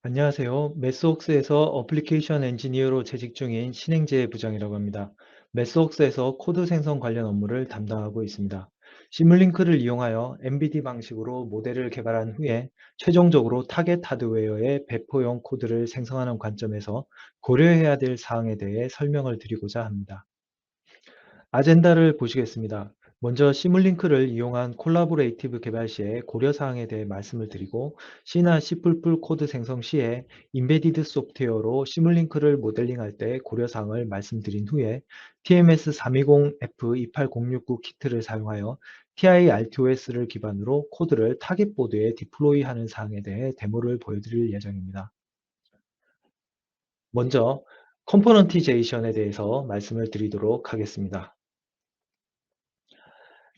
안녕하세요. 메스웍스에서 어플리케이션 엔지니어로 재직 중인 신행재 부장이라고 합니다. 메스웍스에서 코드 생성 관련 업무를 담당하고 있습니다. 시뮬링크를 이용하여 MBD 방식으로 모델을 개발한 후에 최종적으로 타겟 하드웨어의 배포용 코드를 생성하는 관점에서 고려해야 될 사항에 대해 설명을 드리고자 합니다. 아젠다를 보시겠습니다. 먼저 시뮬링크를 이용한 콜라보레이티브 개발 시의 고려사항에 대해 말씀을 드리고 C나 C++ 코드 생성 시에 인베디드 소프트웨어로 시뮬링크를 모델링할 때 고려사항을 말씀드린 후에 TMS320F28069 키트를 사용하여 TI-RTOS를 기반으로 코드를 타겟 보드에 디플로이하는 사항에 대해 데모를 보여드릴 예정입니다. 먼저 컴포넌티제이션에 대해서 말씀을 드리도록 하겠습니다.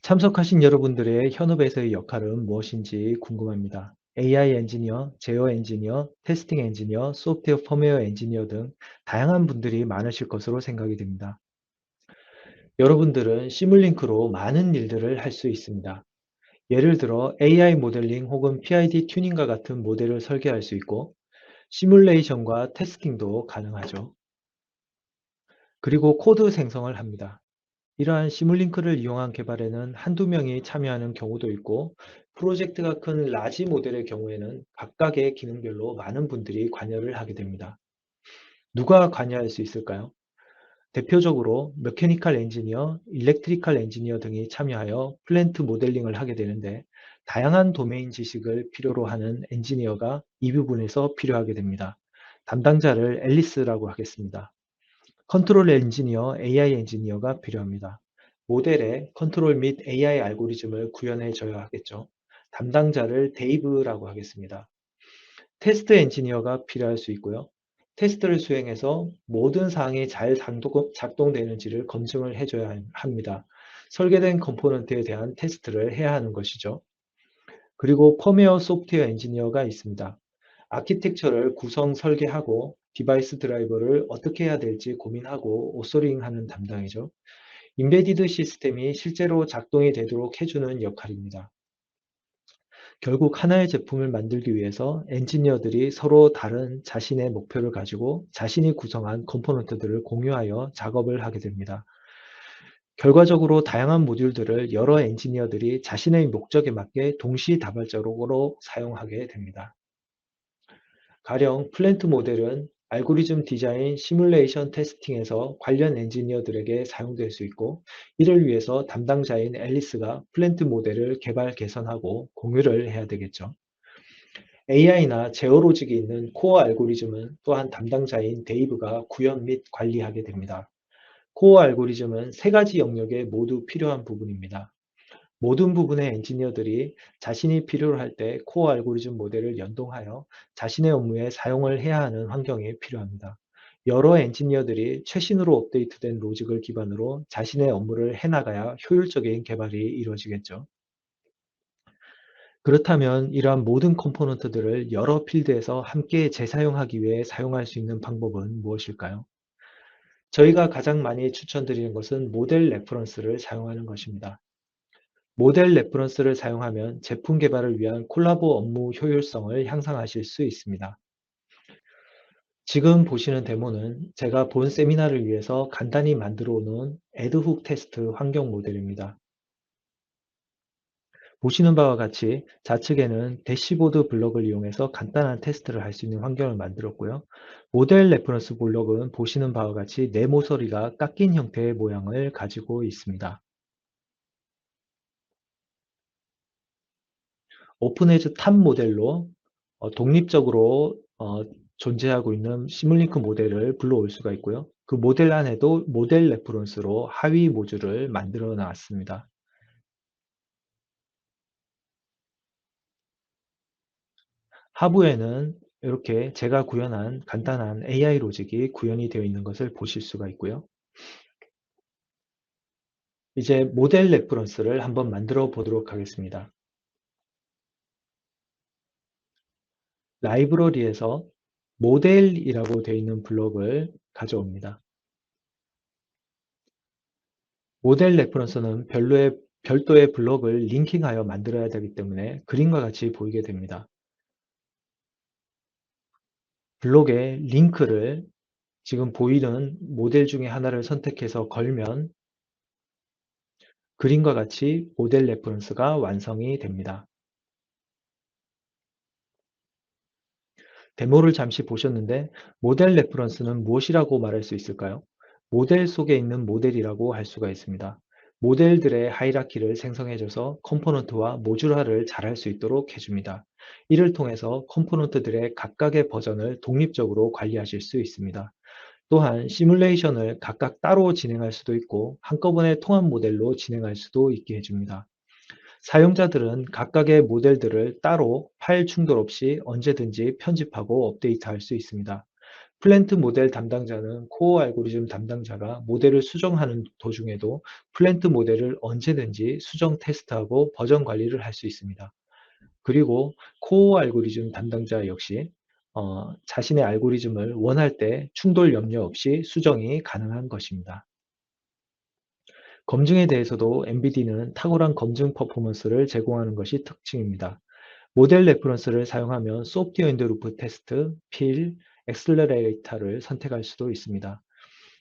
참석하신 여러분들의 현업에서의 역할은 무엇인지 궁금합니다. AI 엔지니어, 제어 엔지니어, 테스팅 엔지니어, 소프트웨어 펌웨어 엔지니어 등 다양한 분들이 많으실 것으로 생각이 됩니다. 여러분들은 시뮬링크로 많은 일들을 할 수 있습니다. 예를 들어 AI 모델링 혹은 PID 튜닝과 같은 모델을 설계할 수 있고 시뮬레이션과 테스팅도 가능하죠. 그리고 코드 생성을 합니다. 이러한 시뮬링크를 이용한 개발에는 한두 명이 참여하는 경우도 있고 프로젝트가 큰 라지 모델의 경우에는 각각의 기능별로 많은 분들이 관여를 하게 됩니다. 누가 관여할 수 있을까요? 대표적으로 메케니컬 엔지니어, 일렉트리컬 엔지니어 등이 참여하여 플랜트 모델링을 하게 되는데 다양한 도메인 지식을 필요로 하는 엔지니어가 이 부분에서 필요하게 됩니다. 담당자를 앨리스라고 하겠습니다. 컨트롤 엔지니어, AI 엔지니어가 필요합니다. 모델의 컨트롤 및 AI 알고리즘을 구현해 줘야 하겠죠. 담당자를 데이브라고 하겠습니다. 테스트 엔지니어가 필요할 수 있고요. 테스트를 수행해서 모든 사항이 잘 작동되는지를 검증을 해줘야 합니다. 설계된 컴포넌트에 대한 테스트를 해야 하는 것이죠. 그리고 펌웨어 소프트웨어 엔지니어가 있습니다. 아키텍처를 구성 설계하고 디바이스 드라이버를 어떻게 해야 될지 고민하고 오소링하는 담당이죠. 인베디드 시스템이 실제로 작동이 되도록 해주는 역할입니다. 결국 하나의 제품을 만들기 위해서 엔지니어들이 서로 다른 자신의 목표를 가지고 자신이 구성한 컴포넌트들을 공유하여 작업을 하게 됩니다. 결과적으로 다양한 모듈들을 여러 엔지니어들이 자신의 목적에 맞게 동시다발적으로 사용하게 됩니다. 가령 플랜트 모델은 알고리즘 디자인, 시뮬레이션 테스팅에서 관련 엔지니어들에게 사용될 수 있고 이를 위해서 담당자인 앨리스가 플랜트 모델을 개발, 개선하고 공유를 해야 되겠죠. AI나 제어 로직이 있는 코어 알고리즘은 또한 담당자인 데이브가 구현 및 관리하게 됩니다. 코어 알고리즘은 세 가지 영역에 모두 필요한 부분입니다. 모든 부분의 엔지니어들이 자신이 필요로 할 때 코어 알고리즘 모델을 연동하여 자신의 업무에 사용을 해야 하는 환경이 필요합니다. 여러 엔지니어들이 최신으로 업데이트된 로직을 기반으로 자신의 업무를 해나가야 효율적인 개발이 이루어지겠죠. 그렇다면 이러한 모든 컴포넌트들을 여러 필드에서 함께 재사용하기 위해 사용할 수 있는 방법은 무엇일까요? 저희가 가장 많이 추천드리는 것은 모델 레퍼런스를 사용하는 것입니다. 모델 레퍼런스를 사용하면 제품 개발을 위한 콜라보 업무 효율성을 향상하실 수 있습니다. 지금 보시는 데모는 제가 본 세미나를 위해서 간단히 만들어 놓은 애드훅 테스트 환경 모델입니다. 보시는 바와 같이 좌측에는 대시보드 블럭을 이용해서 간단한 테스트를 할 수 있는 환경을 만들었고요. 모델 레퍼런스 블럭은 보시는 바와 같이 네 모서리가 깎인 형태의 모양을 가지고 있습니다. 오픈에즈 탑 모델로 독립적으로 존재하고 있는 시뮬링크 모델을 불러올 수가 있고요. 그 모델 안에도 모델 레퍼런스로 하위 모듈을 만들어 놨습니다. 하부에는 이렇게 제가 구현한 간단한 AI 로직이 구현이 되어 있는 것을 보실 수가 있고요. 이제 모델 레퍼런스를 한번 만들어 보도록 하겠습니다. 라이브러리에서 모델이라고 되어 있는 블록을 가져옵니다. 모델 레퍼런스는 별도의 블록을 링킹하여 만들어야 되기 때문에 그림과 같이 보이게 됩니다. 블록에 링크를 지금 보이는 모델 중에 하나를 선택해서 걸면 그림과 같이 모델 레퍼런스가 완성이 됩니다. 데모를 잠시 보셨는데 모델 레퍼런스는 무엇이라고 말할 수 있을까요? 모델 속에 있는 모델이라고 할 수가 있습니다. 모델들의 하이라키를 생성해줘서 컴포넌트와 모듈화를 잘할 수 있도록 해줍니다. 이를 통해서 컴포넌트들의 각각의 버전을 독립적으로 관리하실 수 있습니다. 또한 시뮬레이션을 각각 따로 진행할 수도 있고 한꺼번에 통합 모델로 진행할 수도 있게 해줍니다. 사용자들은 각각의 모델들을 따로 파일 충돌 없이 언제든지 편집하고 업데이트할 수 있습니다. 플랜트 모델 담당자는 코어 알고리즘 담당자가 모델을 수정하는 도중에도 플랜트 모델을 언제든지 수정 테스트하고 버전 관리를 할 수 있습니다. 그리고 코어 알고리즘 담당자 역시 자신의 알고리즘을 원할 때 충돌 염려 없이 수정이 가능한 것입니다. 검증에 대해서도 NVIDIA는 탁월한 검증 퍼포먼스를 제공하는 것이 특징입니다. 모델 레퍼런스를 사용하면 소프트웨어 인드 루프 테스트, 필, 엑셀러레이터를 선택할 수도 있습니다.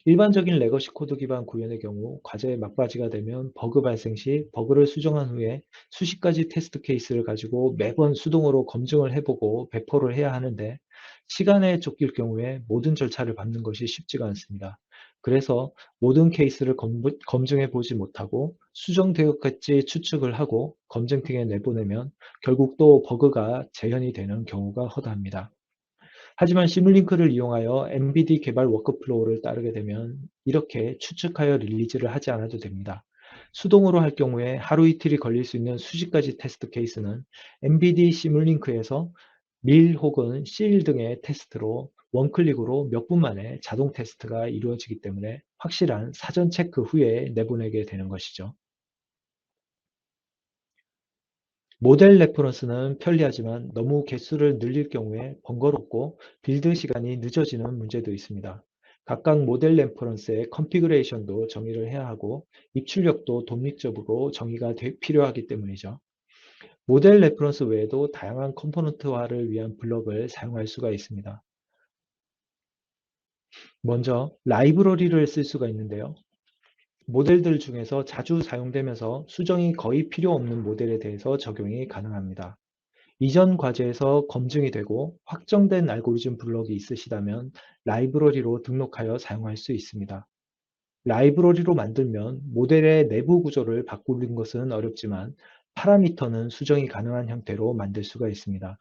일반적인 레거시 코드 기반 구현의 경우 과제에 막바지가 되면 버그 발생 시 버그를 수정한 후에 수십 가지 테스트 케이스를 가지고 매번 수동으로 검증을 해보고 배포를 해야 하는데 시간에 쫓길 경우에 모든 절차를 밟는 것이 쉽지가 않습니다. 그래서 모든 케이스를 검증해 보지 못하고 수정되었겠지 추측을 하고 검증팀에 내보내면 결국 또 버그가 재현이 되는 경우가 허다합니다. 하지만 시뮬링크를 이용하여 MBD 개발 워크플로우를 따르게 되면 이렇게 추측하여 릴리즈를 하지 않아도 됩니다. 수동으로 할 경우에 하루 이틀이 걸릴 수 있는 수십 가지 테스트 케이스는 MBD 시뮬링크에서 밀 혹은 실 등의 테스트로 원클릭으로 몇 분 만에 자동 테스트가 이루어지기 때문에 확실한 사전 체크 후에 내보내게 되는 것이죠. 모델 레퍼런스는 편리하지만 너무 개수를 늘릴 경우에 번거롭고 빌드 시간이 늦어지는 문제도 있습니다. 각각 모델 레퍼런스의 컨피그레이션도 정의를 해야 하고 입출력도 독립적으로 정의가 필요하기 때문이죠. 모델 레퍼런스 외에도 다양한 컴포넌트화를 위한 블럭을 사용할 수가 있습니다. 먼저 라이브러리를 쓸 수가 있는데요. 모델들 중에서 자주 사용되면서 수정이 거의 필요 없는 모델에 대해서 적용이 가능합니다. 이전 과제에서 검증이 되고 확정된 알고리즘 블럭이 있으시다면 라이브러리로 등록하여 사용할 수 있습니다. 라이브러리로 만들면 모델의 내부 구조를 바꾸는 것은 어렵지만 파라미터는 수정이 가능한 형태로 만들 수가 있습니다.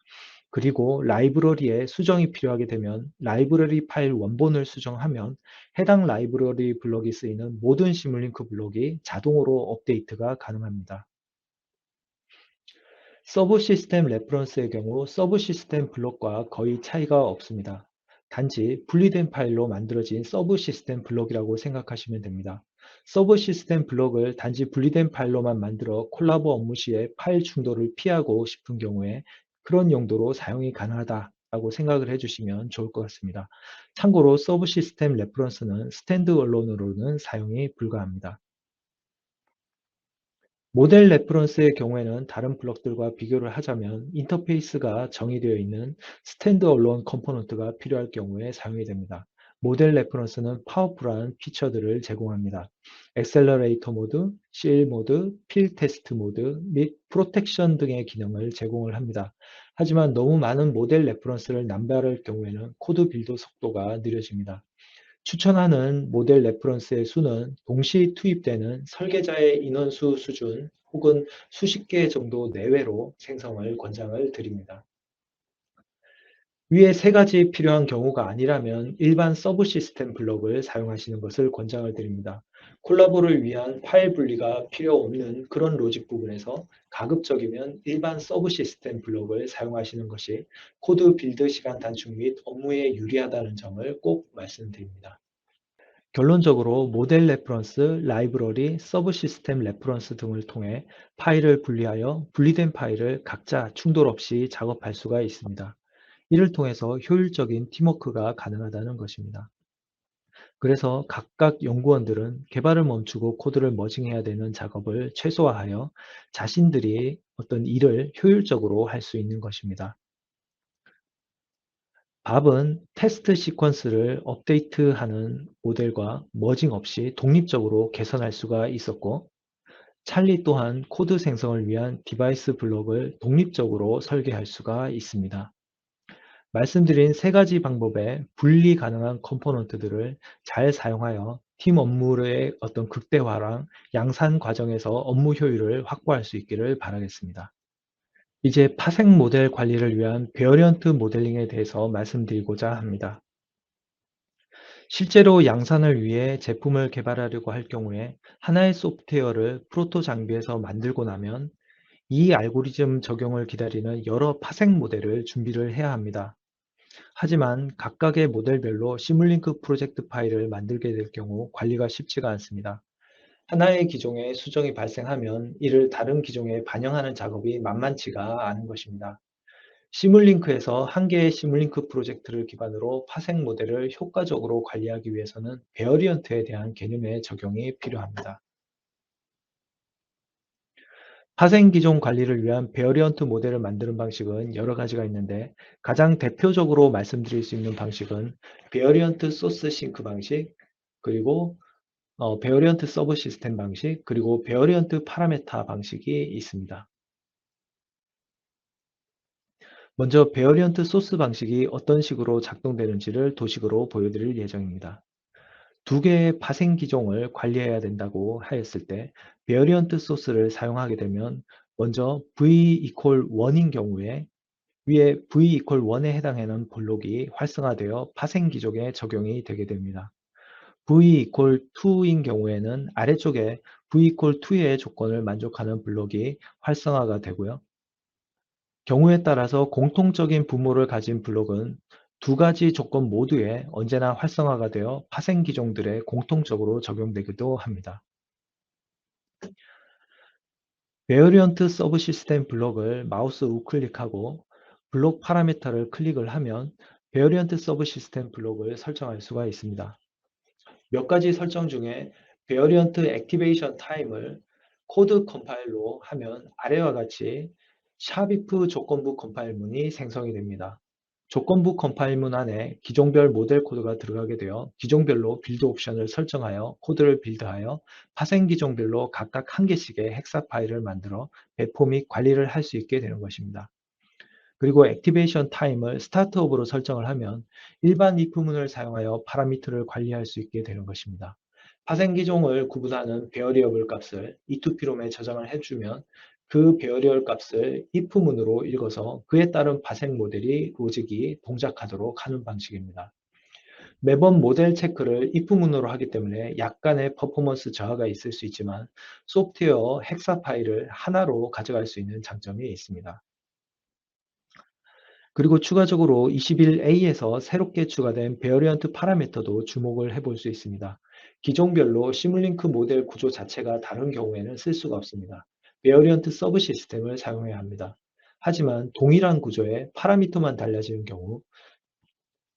그리고 라이브러리에 수정이 필요하게 되면 라이브러리 파일 원본을 수정하면 해당 라이브러리 블럭이 쓰이는 모든 시뮬링크 블럭이 자동으로 업데이트가 가능합니다. 서브 시스템 레퍼런스의 경우 서브 시스템 블록과 거의 차이가 없습니다. 단지 분리된 파일로 만들어진 서브 시스템 블록이라고 생각하시면 됩니다. 서브 시스템 블록을 단지 분리된 파일로만 만들어 콜라보 업무 시에 파일 충돌을 피하고 싶은 경우에 그런 용도로 사용이 가능하다라고 생각을 해주시면 좋을 것 같습니다. 참고로 서브 시스템 레퍼런스는 스탠드얼론으로는 사용이 불가합니다. 모델 레퍼런스의 경우에는 다른 블록들과 비교를 하자면 인터페이스가 정의되어 있는 스탠드얼론 컴포넌트가 필요할 경우에 사용이 됩니다. 모델 레퍼런스는 파워풀한 피처들을 제공합니다. 엑셀러레이터 모드, 실 모드, 필 테스트 모드 및 프로텍션 등의 기능을 제공을 합니다. 하지만 너무 많은 모델 레퍼런스를 남발할 경우에는 코드 빌드 속도가 느려집니다. 추천하는 모델 레퍼런스의 수는 동시 투입되는 설계자의 인원수 수준 혹은 수십 개 정도 내외로 생성을 권장을 드립니다. 위에 세 가지 필요한 경우가 아니라면 일반 서브 시스템 블록을 사용하시는 것을 권장을 드립니다. 콜라보를 위한 파일 분리가 필요 없는 그런 로직 부분에서 가급적이면 일반 서브 시스템 블록을 사용하시는 것이 코드 빌드 시간 단축 및 업무에 유리하다는 점을 꼭 말씀드립니다. 결론적으로 모델 레퍼런스, 라이브러리, 서브 시스템 레퍼런스 등을 통해 파일을 분리하여 분리된 파일을 각자 충돌 없이 작업할 수가 있습니다. 이를 통해서 효율적인 팀워크가 가능하다는 것입니다. 그래서 각각 연구원들은 개발을 멈추고 코드를 머징해야 되는 작업을 최소화하여 자신들이 어떤 일을 효율적으로 할 수 있는 것입니다. 밥은 테스트 시퀀스를 업데이트하는 모델과 머징 없이 독립적으로 개선할 수가 있었고, 찰리 또한 코드 생성을 위한 디바이스 블록을 독립적으로 설계할 수가 있습니다. 말씀드린 세 가지 방법의 분리 가능한 컴포넌트들을 잘 사용하여 팀 업무의 어떤 극대화랑 양산 과정에서 업무 효율을 확보할 수 있기를 바라겠습니다. 이제 파생 모델 관리를 위한 베어리언트 모델링에 대해서 말씀드리고자 합니다. 실제로 양산을 위해 제품을 개발하려고 할 경우에 하나의 소프트웨어를 프로토 장비에서 만들고 나면 이 알고리즘 적용을 기다리는 여러 파생 모델을 준비를 해야 합니다. 하지만 각각의 모델별로 시뮬링크 프로젝트 파일을 만들게 될 경우 관리가 쉽지가 않습니다. 하나의 기종에 수정이 발생하면 이를 다른 기종에 반영하는 작업이 만만치가 않은 것입니다. 시뮬링크에서 한 개의 시뮬링크 프로젝트를 기반으로 파생 모델을 효과적으로 관리하기 위해서는 베어리언트에 대한 개념의 적용이 필요합니다. 파생 기종 관리를 위한 베어리언트 모델을 만드는 방식은 여러 가지가 있는데 가장 대표적으로 말씀드릴 수 있는 방식은 베어리언트 소스 싱크 방식, 그리고 베어리언트 서브 시스템 방식, 그리고 베어리언트 파라메타 방식이 있습니다. 먼저 베어리언트 소스 방식이 어떤 식으로 작동되는지를 도식으로 보여드릴 예정입니다. 두 개의 파생 기종을 관리해야 된다고 하였을 때 베어리언트 소스를 사용하게 되면 먼저 v equal 1인 경우에 위에 v equal 1에 해당하는 블록이 활성화되어 파생 기종에 적용이 되게 됩니다. v equal 2인 경우에는 아래쪽에 v equal 2의 조건을 만족하는 블록이 활성화가 되고요. 경우에 따라서 공통적인 분모를 가진 블록은 두 가지 조건 모두에 언제나 활성화가 되어 파생 기종들에 공통적으로 적용되기도 합니다. 베어리언트 서브 시스템 블록을 마우스 우클릭하고 블록 파라미터를 클릭을 하면 베어리언트 서브 시스템 블록을 설정할 수가 있습니다. 몇 가지 설정 중에 베어리언트 액티베이션 타임을 코드 컴파일로 하면 아래와 같이 샵if 조건부 컴파일문이 생성이 됩니다. 조건부 컴파일문 안에 기종별 모델 코드가 들어가게 되어 기종별로 빌드 옵션을 설정하여 코드를 빌드하여 파생 기종별로 각각 한 개씩의 헥사 파일을 만들어 배포 및 관리를 할 수 있게 되는 것입니다. 그리고 액티베이션 타임을 스타트업으로 설정을 하면 일반 if문을 사용하여 파라미터를 관리할 수 있게 되는 것입니다. 파생 기종을 구분하는 베어리어블 값을 E2P롬에 저장을 해주면 그 베어리얼 값을 if문으로 읽어서 그에 따른 파생 모델이 로직이 동작하도록 하는 방식입니다. 매번 모델 체크를 if문으로 하기 때문에 약간의 퍼포먼스 저하가 있을 수 있지만 소프트웨어 헥사 파일을 하나로 가져갈 수 있는 장점이 있습니다. 그리고 추가적으로 21A에서 새롭게 추가된 베어리언트 파라미터도 주목을 해볼 수 있습니다. 기종별로 시뮬링크 모델 구조 자체가 다른 경우에는 쓸 수가 없습니다. 베어리언트 서브 시스템을 사용해야 합니다. 하지만 동일한 구조에 파라미터만 달라지는 경우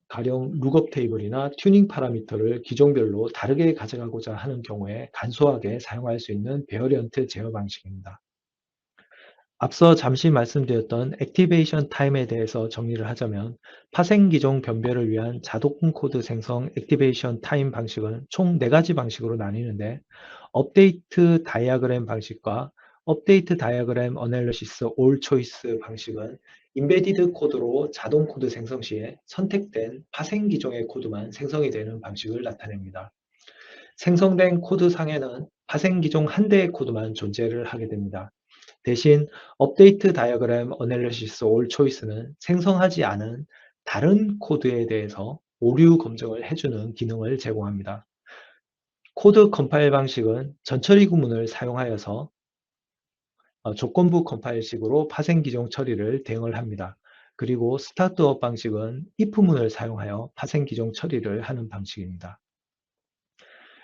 가령 룩업 테이블이나 튜닝 파라미터를 기종별로 다르게 가져가고자 하는 경우에 간소하게 사용할 수 있는 베어리언트 제어 방식입니다. 앞서 잠시 말씀드렸던 액티베이션 타임에 대해서 정리를 하자면 파생 기종 변별을 위한 자동 코드 생성 액티베이션 타임 방식은 총 4가지 방식으로 나뉘는데 업데이트 다이아그램 방식과 업데이트 다이아그램 어널리시스 올 초이스 방식은 임베디드 코드로 자동 코드 생성 시에 선택된 파생 기종의 코드만 생성이 되는 방식을 나타냅니다. 생성된 코드 상에는 파생 기종 한 대의 코드만 존재를 하게 됩니다. 대신 업데이트 다이어그램 어널리시스 올 초이스는 생성하지 않은 다른 코드에 대해서 오류 검증을 해주는 기능을 제공합니다. 코드 컴파일 방식은 전처리 구문을 사용하여서 조건부 컴파일식으로 파생 기종 처리를 대응을 합니다. 그리고 스타트업 방식은 if문을 사용하여 파생 기종 처리를 하는 방식입니다.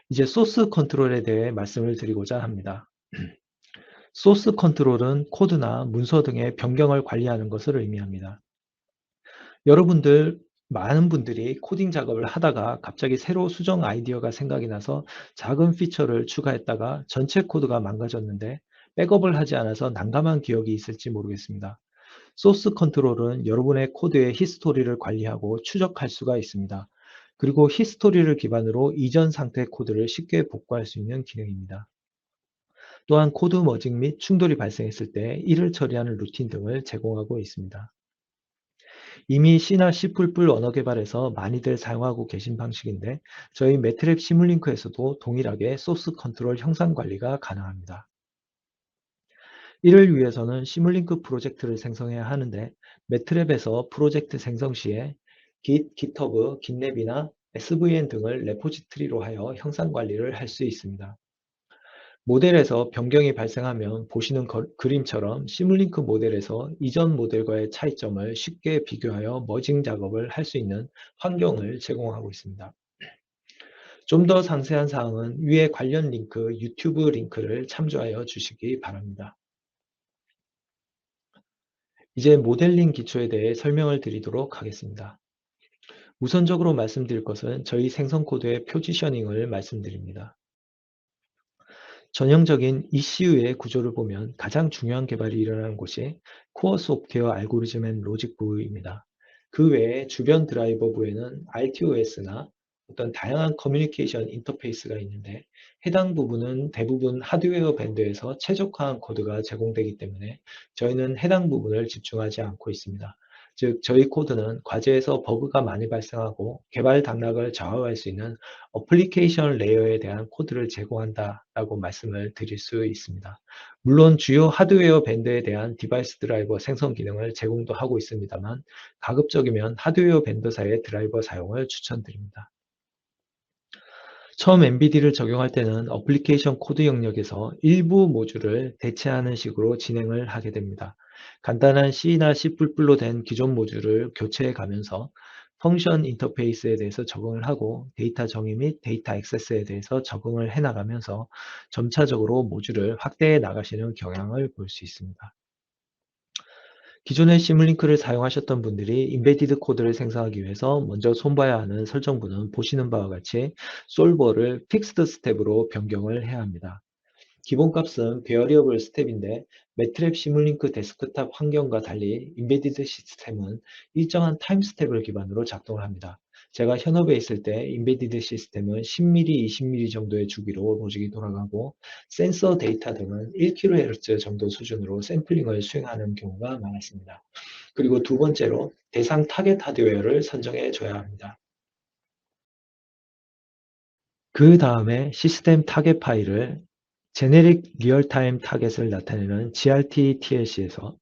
이제 소스 컨트롤에 대해 말씀을 드리고자 합니다. 소스 컨트롤은 코드나 문서 등의 변경을 관리하는 것을 의미합니다. 여러분들, 많은 분들이 코딩 작업을 하다가 갑자기 새로 수정 아이디어가 생각이 나서 작은 피처를 추가했다가 전체 코드가 망가졌는데 백업을 하지 않아서 난감한 기억이 있을지 모르겠습니다. 소스 컨트롤은 여러분의 코드의 히스토리를 관리하고 추적할 수가 있습니다. 그리고 히스토리를 기반으로 이전 상태 코드를 쉽게 복구할 수 있는 기능입니다. 또한 코드 머징 및 충돌이 발생했을 때 이를 처리하는 루틴 등을 제공하고 있습니다. 이미 C나 C++ 언어 개발에서 많이들 사용하고 계신 방식인데 저희 매트랩 시뮬링크에서도 동일하게 소스 컨트롤 형상 관리가 가능합니다. 이를 위해서는 시뮬링크 프로젝트를 생성해야 하는데 매트랩에서 프로젝트 생성 시에 Git, GitHub, GitLab이나 SVN 등을 레포지토리로 하여 형상 관리를 할 수 있습니다. 모델에서 변경이 발생하면 보시는 그림처럼 시뮬링크 모델에서 이전 모델과의 차이점을 쉽게 비교하여 머징 작업을 할 수 있는 환경을 제공하고 있습니다. 좀 더 상세한 사항은 위에 관련 링크, 유튜브 링크를 참조하여 주시기 바랍니다. 이제 모델링 기초에 대해 설명을 드리도록 하겠습니다. 우선적으로 말씀드릴 것은 저희 생성 코드의 포지셔닝을 말씀드립니다. 전형적인 ECU의 구조를 보면 가장 중요한 개발이 일어나는 곳이 코어 소프트웨어 알고리즘 앤 로직부입니다. 그 외에 주변 드라이버부에는 RTOS나 어떤 다양한 커뮤니케이션 인터페이스가 있는데 해당 부분은 대부분 하드웨어 밴드에서 최적화한 코드가 제공되기 때문에 저희는 해당 부분을 집중하지 않고 있습니다. 즉, 저희 코드는 과제에서 버그가 많이 발생하고 개발 당락을 좌우할 수 있는 어플리케이션 레이어에 대한 코드를 제공한다라고 말씀을 드릴 수 있습니다. 물론 주요 하드웨어 밴드에 대한 디바이스 드라이버 생성 기능을 제공도 하고 있습니다만 가급적이면 하드웨어 밴드사의 드라이버 사용을 추천드립니다. 처음 MVD를 적용할 때는 어플리케이션 코드 영역에서 일부 모듈을 대체하는 식으로 진행을 하게 됩니다. 간단한 C나 C++로 된 기존 모듈을 교체해 가면서 펑션 인터페이스에 대해서 적응을 하고 데이터 정의 및 데이터 액세스에 대해서 적응을 해 나가면서 점차적으로 모듈을 확대해 나가시는 경향을 볼 수 있습니다. 기존의 시뮬링크를 사용하셨던 분들이 임베디드 코드를 생성하기 위해서 먼저 손봐야 하는 설정부는 보시는 바와 같이 솔버를 픽스드 스텝으로 변경을 해야 합니다. 기본값은 베어리어블 스텝인데 매트랩 시뮬링크 데스크탑 환경과 달리 임베디드 시스템은 일정한 타임 스텝을 기반으로 작동을 합니다. 제가 현업에 있을 때 임베디드 시스템은 10mm, 20mm 정도의 주기로 로직이 돌아가고 센서 데이터 등은 1kHz 정도 수준으로 샘플링을 수행하는 경우가 많았습니다. 그리고 두 번째로 대상 타겟 하드웨어를 선정해 줘야 합니다. 그 다음에 시스템 타겟 파일을 제네릭 리얼타임 타겟을 나타내는 GRT-TLC에서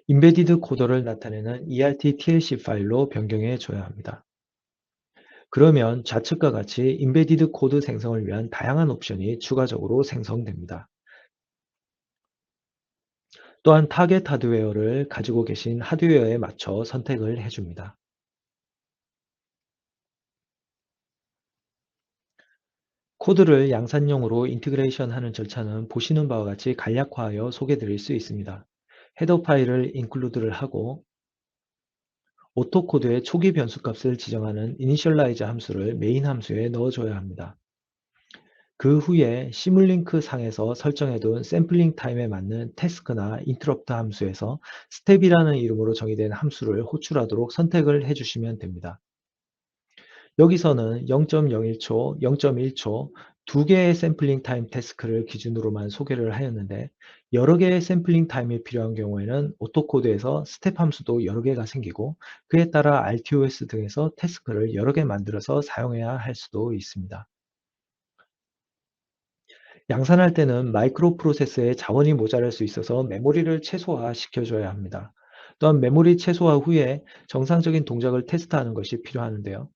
임베디드 코더를 나타내는 ERT-TLC 파일로 변경해 줘야 합니다. 그러면 좌측과 같이 임베디드 코드 생성을 위한 다양한 옵션이 추가적으로 생성됩니다. 또한 타겟 하드웨어를 가지고 계신 하드웨어에 맞춰 선택을 해줍니다. 코드를 양산형으로 인티그레이션하는 절차는 보시는 바와 같이 간략화하여 소개드릴 수 있습니다. 헤더 파일을 인클루드를 하고 오토코드의 초기 변수값을 지정하는 initialize 함수를 메인 함수에 넣어줘야 합니다. 그 후에 시뮬링크 상에서 설정해둔 샘플링 타임에 맞는 태스크나 인터럽트 함수에서 스텝이라는 이름으로 정의된 함수를 호출하도록 선택을 해주시면 됩니다. 여기서는 0.01초, 0.1초 두 개의 샘플링 타임 태스크를 기준으로만 소개를 하였는데 여러 개의 샘플링 타임이 필요한 경우에는 오토코드에서 스텝 함수도 여러 개가 생기고 그에 따라 RTOS 등에서 태스크를 여러 개 만들어서 사용해야 할 수도 있습니다. 양산할 때는 마이크로 프로세서의 자원이 모자랄 수 있어서 메모리를 최소화 시켜줘야 합니다. 또한 메모리 최소화 후에 정상적인 동작을 테스트하는 것이 필요하는데요.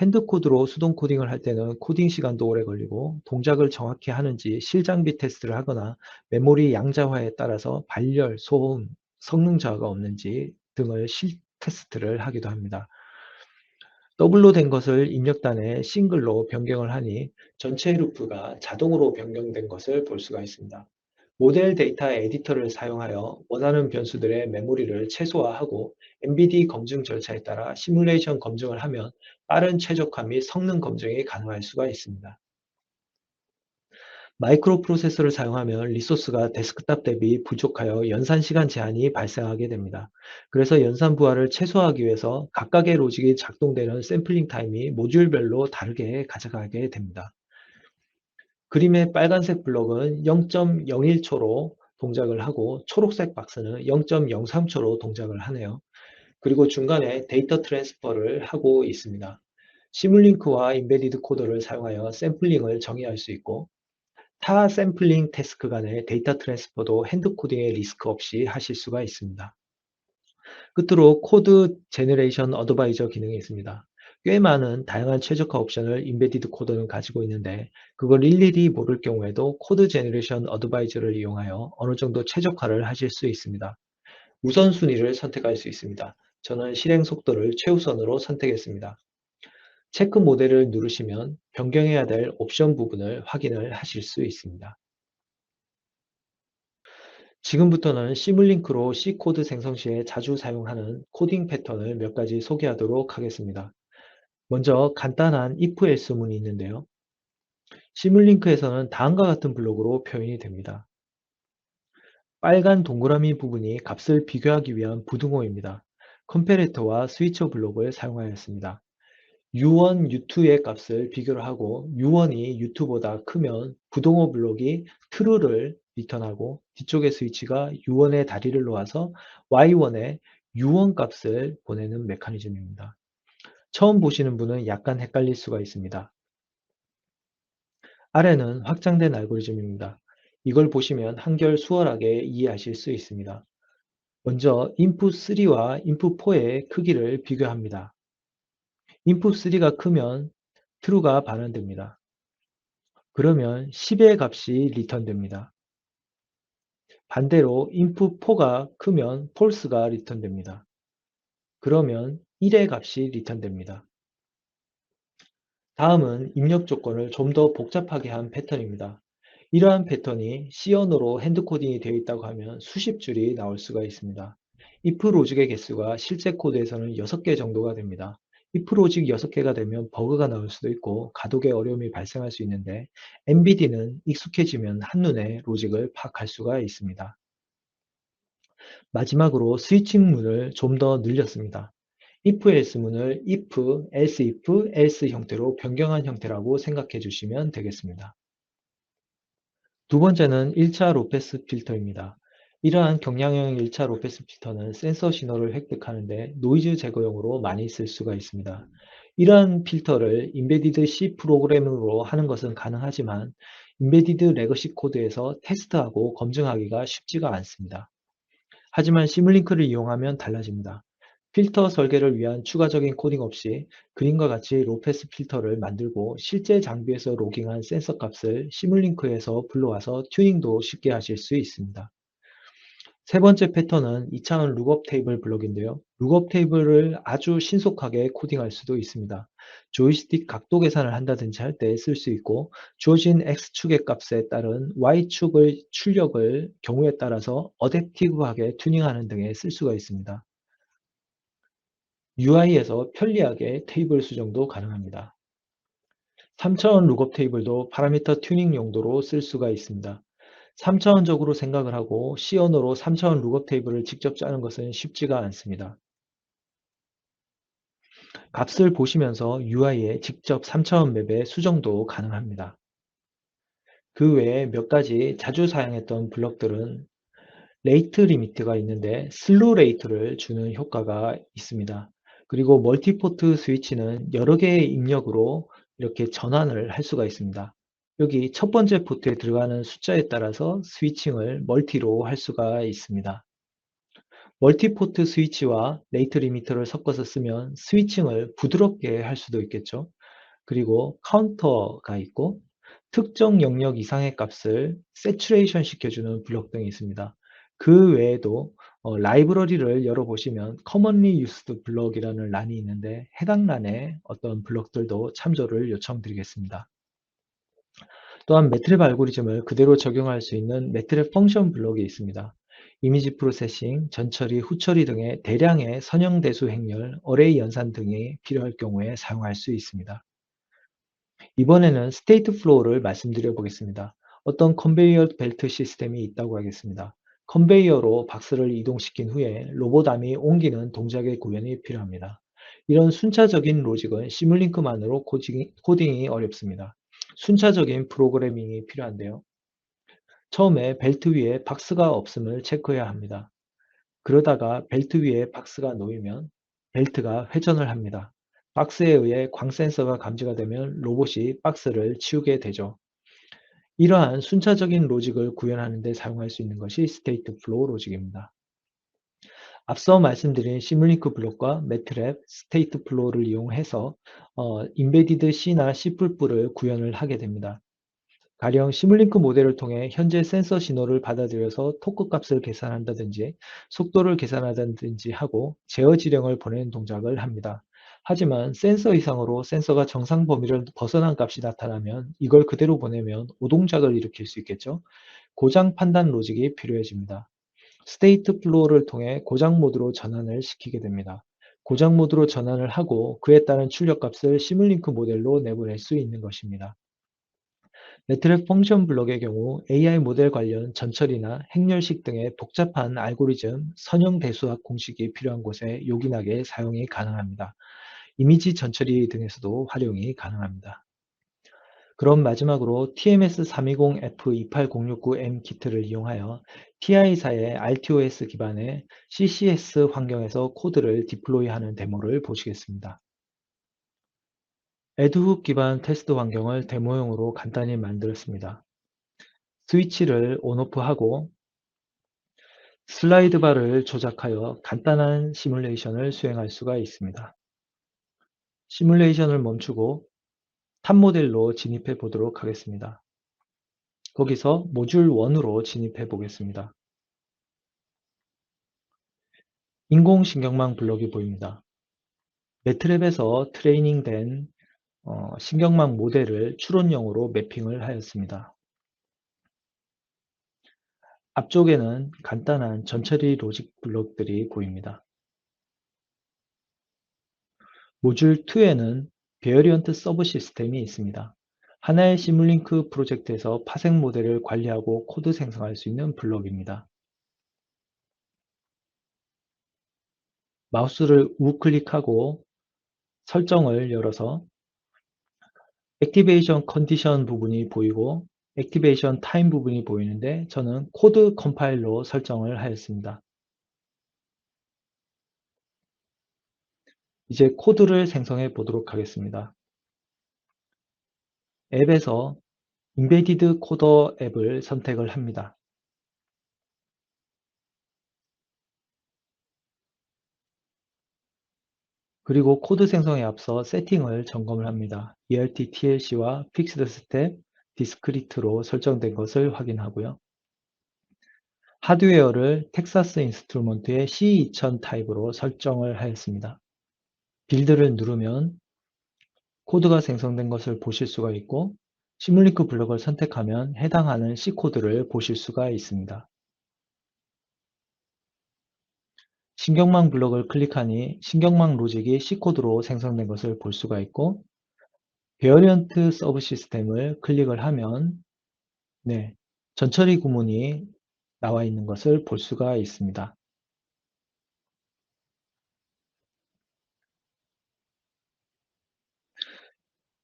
핸드코드로 수동 코딩을 할 때는 코딩 시간도 오래 걸리고 동작을 정확히 하는지 실장비 테스트를 하거나 메모리 양자화에 따라서 발열, 소음, 성능 저하가 없는지 등을 실 테스트를 하기도 합니다. 더블로 된 것을 입력단에 싱글로 변경을 하니 전체 루프가 자동으로 변경된 것을 볼 수가 있습니다. 모델 데이터 에디터를 사용하여 원하는 변수들의 메모리를 최소화하고 MBD 검증 절차에 따라 시뮬레이션 검증을 하면 빠른 최적화 및 성능 검증이 가능할 수가 있습니다. 마이크로 프로세서를 사용하면 리소스가 데스크탑 대비 부족하여 연산 시간 제한이 발생하게 됩니다. 그래서 연산 부하를 최소화하기 위해서 각각의 로직이 작동되는 샘플링 타임이 모듈별로 다르게 가져가게 됩니다. 그림의 빨간색 블록은 0.01초로 동작을 하고 초록색 박스는 0.03초로 동작을 하네요. 그리고 중간에 데이터 트랜스퍼를 하고 있습니다. 시뮬링크와 인베디드 코더를 사용하여 샘플링을 정의할 수 있고 타 샘플링 태스크 간의 데이터 트랜스퍼도 핸드 코딩의 리스크 없이 하실 수가 있습니다. 끝으로 코드 제너레이션 어드바이저 기능이 있습니다. 꽤 많은 다양한 최적화 옵션을 인베디드 코더는 가지고 있는데 그걸 일일이 모를 경우에도 코드 제너레이션 어드바이저를 이용하여 어느 정도 최적화를 하실 수 있습니다. 우선순위를 선택할 수 있습니다. 저는 실행 속도를 최우선으로 선택했습니다. 체크 모델을 누르시면 변경해야 될 옵션 부분을 확인을 하실 수 있습니다. 지금부터는 시뮬링크로 C 코드 생성 시에 자주 사용하는 코딩 패턴을 몇 가지 소개하도록 하겠습니다. 먼저 간단한 if else 문이 있는데요. 시뮬링크에서는 다음과 같은 블록으로 표현이 됩니다. 빨간 동그라미 부분이 값을 비교하기 위한 부등호입니다. 컴패레이터와 스위처 블록을 사용하였습니다. U1, U2의 값을 비교를 하고 U1이 U2보다 크면 부동호 블록이 true를 리턴하고 뒤쪽의 스위치가 U1의 다리를 놓아서 Y1에 U1 값을 보내는 메커니즘입니다. 처음 보시는 분은 약간 헷갈릴 수가 있습니다. 아래는 확장된 알고리즘입니다. 이걸 보시면 한결 수월하게 이해하실 수 있습니다. 먼저 input 3와 input 4의 크기를 비교합니다. input 3가 크면 true가 반환됩니다. 그러면 10의 값이 리턴됩니다. 반대로 input 4가 크면 false가 리턴됩니다. 그러면 1의 값이 리턴됩니다. 다음은 입력 조건을 좀 더 복잡하게 한 패턴입니다. 이러한 패턴이 C 언어로 핸드코딩이 되어 있다고 하면 수십 줄이 나올 수가 있습니다. if 로직의 개수가 실제 코드에서는 6개 정도가 됩니다. if 로직 6개가 되면 버그가 나올 수도 있고 가독의 어려움이 발생할 수 있는데 MVD는 익숙해지면 한눈에 로직을 파악할 수가 있습니다. 마지막으로 스위칭 문을 좀 더 늘렸습니다. if else 문을 if, else if, else 형태로 변경한 형태라고 생각해 주시면 되겠습니다. 두 번째는 1차 로페스 필터입니다. 이러한 경량형 1차 로페스 필터는 센서 신호를 획득하는데 노이즈 제거용으로 많이 쓸 수가 있습니다. 이러한 필터를 인베디드 C 프로그램으로 하는 것은 가능하지만 인베디드 레거시 코드에서 테스트하고 검증하기가 쉽지가 않습니다. 하지만 시뮬링크를 이용하면 달라집니다. 필터 설계를 위한 추가적인 코딩 없이 그림과 같이 로패스 필터를 만들고 실제 장비에서 로깅한 센서 값을 시뮬링크에서 불러와서 튜닝도 쉽게 하실 수 있습니다. 세 번째 패턴은 2차원 룩업 테이블 블록인데요. 룩업 테이블을 아주 신속하게 코딩할 수도 있습니다. 조이스틱 각도 계산을 한다든지 할 때 쓸 수 있고 주어진 X축의 값에 따른 Y축의 출력을 경우에 따라서 어댑티브하게 튜닝하는 등에 쓸 수가 있습니다. UI에서 편리하게 테이블 수정도 가능합니다. 3차원 룩업 테이블도 파라미터 튜닝 용도로 쓸 수가 있습니다. 3차원적으로 생각을 하고 C 언어로 3차원 룩업 테이블을 직접 짜는 것은 쉽지가 않습니다. 값을 보시면서 UI에 직접 3차원 맵의 수정도 가능합니다. 그 외에 몇 가지 자주 사용했던 블럭들은 레이트 리미트가 있는데 슬로우 레이트를 주는 효과가 있습니다. 그리고 멀티포트 스위치는 여러 개의 입력으로 이렇게 전환을 할 수가 있습니다. 여기 첫 번째 포트에 들어가는 숫자에 따라서 스위칭을 멀티로 할 수가 있습니다. 멀티포트 스위치와 레이트 리미터를 섞어서 쓰면 스위칭을 부드럽게 할 수도 있겠죠. 그리고 카운터가 있고 특정 영역 이상의 값을 세츄레이션 시켜주는 블록 등이 있습니다. 그 외에도 라이브러리를 열어보시면 Commonly Used 블록이라는 란이 있는데 해당 란에 어떤 블록들도 참조를 요청드리겠습니다. 또한 매트랩 알고리즘을 그대로 적용할 수 있는 매트랩 펑션 블록이 있습니다. 이미지 프로세싱, 전처리, 후처리 등의 대량의 선형대수 행렬, 어레이 연산 등이 필요할 경우에 사용할 수 있습니다. 이번에는 스테이트 플로우를 말씀드려 보겠습니다. 어떤 컨베이어 벨트 시스템이 있다고 하겠습니다. 컨베이어로 박스를 이동시킨 후에 로봇암이 옮기는 동작의 구현이 필요합니다. 이런 순차적인 로직은 시뮬링크만으로 코딩이 어렵습니다. 순차적인 프로그래밍이 필요한데요. 처음에 벨트 위에 박스가 없음을 체크해야 합니다. 그러다가 벨트 위에 박스가 놓이면 벨트가 회전을 합니다. 박스에 의해 광 센서가 감지가 되면 로봇이 박스를 치우게 되죠. 이러한 순차적인 로직을 구현하는 데 사용할 수 있는 것이 스테이트 플로우 로직입니다. 앞서 말씀드린 시뮬링크 블록과 매트랩, 스테이트 플로우를 이용해서 인베디드 C나 C++를 구현을 하게 됩니다. 가령 시뮬링크 모델을 통해 현재 센서 신호를 받아들여서 토크 값을 계산한다든지 속도를 계산하든지 하고 제어 지령을 보내는 동작을 합니다. 하지만 센서 이상으로 센서가 정상 범위를 벗어난 값이 나타나면 이걸 그대로 보내면 오동작을 일으킬 수 있겠죠. 고장 판단 로직이 필요해집니다. 스테이트 플로우를 통해 고장 모드로 전환을 시키게 됩니다. 고장 모드로 전환을 하고 그에 따른 출력 값을 시뮬링크 모델로 내보낼 수 있는 것입니다. 매트랩 펑션 블럭의 경우 AI 모델 관련 전처리나 행렬식 등의 복잡한 알고리즘, 선형 대수학 공식이 필요한 곳에 요긴하게 사용이 가능합니다. 이미지 전처리 등에서도 활용이 가능합니다. 그럼 마지막으로 TMS320F28069M 키트를 이용하여 TI사의 RTOS 기반의 CCS 환경에서 코드를 디플로이하는 데모를 보시겠습니다. 에드훅 기반 테스트 환경을 데모용으로 간단히 만들었습니다. 스위치를 온오프하고 슬라이드 바를 조작하여 간단한 시뮬레이션을 수행할 수가 있습니다. 시뮬레이션을 멈추고 탑 모델로 진입해 보도록 하겠습니다. 거기서 모듈 1으로 진입해 보겠습니다. 인공신경망 블록이 보입니다. 매트랩에서 트레이닝된 신경망 모델을 추론형으로 매핑을 하였습니다. 앞쪽에는 간단한 전처리 로직 블록들이 보입니다. 모듈 2에는 베어리언트 서브 시스템이 있습니다. 하나의 시뮬링크 프로젝트에서 파생 모델을 관리하고 코드 생성할 수 있는 블록입니다. 마우스를 우클릭하고 설정을 열어서 액티베이션 컨디션 부분이 보이고 액티베이션 타임 부분이 보이는데 저는 코드 컴파일로 설정을 하였습니다. 이제 코드를 생성해 보도록 하겠습니다. 앱에서 인베디드 코더 앱을 선택을 합니다. 그리고 코드 생성에 앞서 세팅을 점검을 합니다. ERT-TLC와 픽스드 스텝, 디스크리트로 설정된 것을 확인하고요. 하드웨어를 텍사스 인스트루먼트의 C2000 타입으로 설정을 하였습니다. 빌드를 누르면 코드가 생성된 것을 보실 수가 있고 시뮬링크 블록을 선택하면 해당하는 C코드를 보실 수가 있습니다. 신경망 블록을 클릭하니 신경망 로직이 C코드로 생성된 것을 볼 수가 있고 베어리언트 서브 시스템을 클릭을 하면 네, 전처리 구문이 나와 있는 것을 볼 수가 있습니다.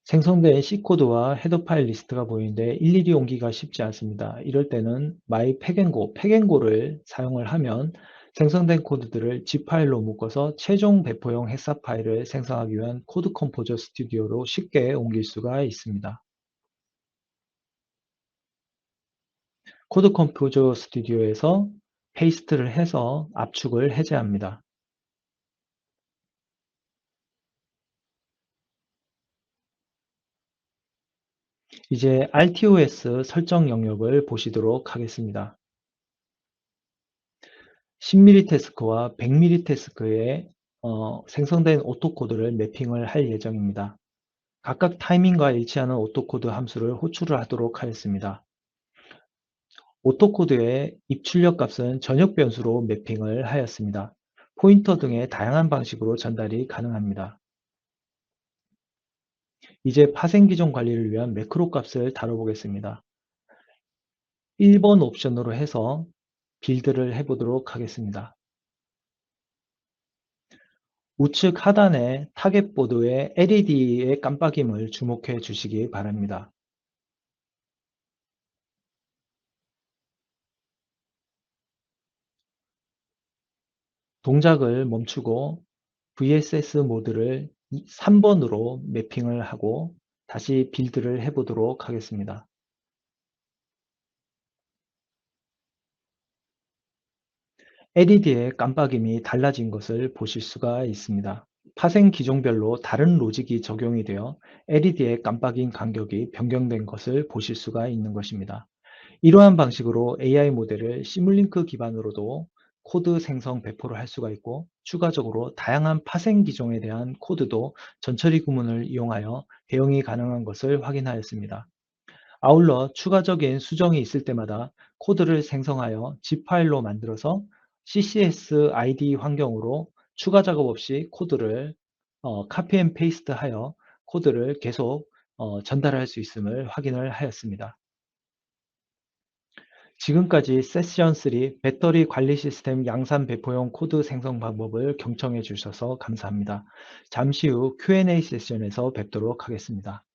생성된 C코드와 헤더 파일 리스트가 보이는데 일일이 옮기기가 쉽지 않습니다. 이럴 때는 my 팩앤고를 사용을 하면 생성된 코드들을 zip 파일로 묶어서 최종 배포용 헥사 파일을 생성하기 위한 코드 컴포저 스튜디오로 쉽게 옮길 수가 있습니다. 코드 컴포저 스튜디오에서 페이스트를 해서 압축을 해제합니다. 이제 RTOS 설정 영역을 보시도록 하겠습니다. 10mm 태스크와 100mm 태스크에 생성된 오토코드를 매핑을 할 예정입니다. 각각 타이밍과 일치하는 오토코드 함수를 호출을 하도록 하였습니다. 오토코드의 입출력 값은 전역 변수로 매핑을 하였습니다. 포인터 등의 다양한 방식으로 전달이 가능합니다. 이제 파생 기종 관리를 위한 매크로 값을 다뤄보겠습니다. 1번 옵션으로 해서 빌드를 해보도록 하겠습니다. 우측 하단의 타겟보드의 LED의 깜빡임을 주목해 주시기 바랍니다. 동작을 멈추고 VSS 모드를 3번으로 매핑을 하고 다시 빌드를 해보도록 하겠습니다. LED의 깜빡임이 달라진 것을 보실 수가 있습니다. 파생 기종별로 다른 로직이 적용이 되어 LED의 깜빡임 간격이 변경된 것을 보실 수가 있는 것입니다. 이러한 방식으로 AI 모델을 시뮬링크 기반으로도 코드 생성 배포를 할 수가 있고, 추가적으로 다양한 파생 기종에 대한 코드도 전처리 구문을 이용하여 대응이 가능한 것을 확인하였습니다. 아울러 추가적인 수정이 있을 때마다 코드를 생성하여 zip 파일로 만들어서 CCS ID 환경으로 추가 작업 없이 코드를 카피 앤 페이스트 하여 코드를 계속 전달할 수 있음을 확인을 하였습니다. 지금까지 세션 3 배터리 관리 시스템 양산 배포용 코드 생성 방법을 경청해 주셔서 감사합니다. 잠시 후 Q&A 세션에서 뵙도록 하겠습니다.